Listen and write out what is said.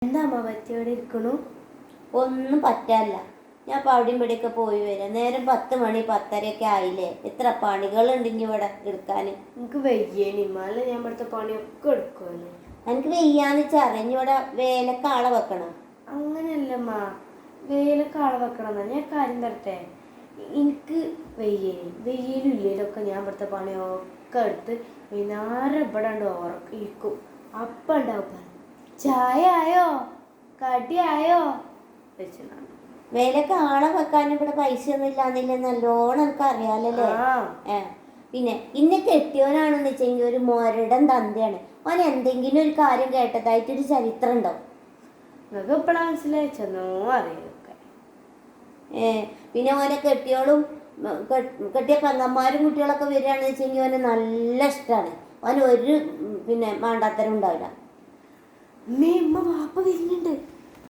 എന്താ അമ്മ പറ്റിയോടെ ഇരിക്കണു? ഒന്നും പറ്റാല്ല. ഞാൻ അപ്പോൾ അവിടെയും ഇവിടെയൊക്കെ പോയി വരാം. നേരം 10 മണി 10:30 ആയില്ലേ. എത്ര പണികളുണ്ട് ഇനി ഇവിടെ എടുക്കാൻ. എനിക്ക് വയ്യേനിമ്മ, അല്ല ഞാൻ ഇവിടുത്തെ പണിയൊക്കെ എടുക്കുമല്ലോ. എനിക്ക് വെയ്യാന്ന് വെച്ചാൽ ഇനി ഇവിടെ വേലക്കാളെ വെക്കണം. അങ്ങനെയല്ലമ്മ, വേലക്കാളെ വെക്കണം എന്നാ ഞാൻ കാര്യം തരട്ടെ. എനിക്ക് വെയ്യേലും ഇല്ലേലൊക്കെ ഞാൻ ഇവിടുത്തെ പണിയൊക്കെ എടുത്ത് വൈകുന്നേരം ഇവിടെ ഇരിക്കും. അപ്പം ഉണ്ടാവും ചായ ആയോ കടി ആയോ വെച്ചാണ്. വേലക്കാളെ വെക്കാൻ ഇവിടെ പൈസ ഒന്നും ഇല്ലാന്നില്ല, നല്ലോണം എനിക്ക് അറിയാലല്ലേ. പിന്നെ ഇന്നെ കെട്ടിയവനാണെന്ന് വെച്ചെങ്കിൽ ഒരു മൊരടൻ തന്തയാണ്. അവൻ എന്തെങ്കിലും ഒരു കാര്യം കേട്ടതായിട്ടൊരു ചരിത്രം ഉണ്ടാവും. നിങ്ങൾക്ക് എപ്പോഴാ മനസ്സിലായിച്ചെന്നോ അറിയൊക്കെ. പിന്നെ ഓനെ കെട്ടിയോളും കെട്ടിയ പെങ്ങന്മാരും കുട്ടികളൊക്കെ വരികയാണെന്ന് വെച്ചെങ്കിൽ അവന് നല്ല ഇഷ്ടമാണ്. അവൻ ഒരു പിന്നെ മാണ്ടാത്തരം ഉണ്ടാവില്ല. അമ്മ വാപ്പ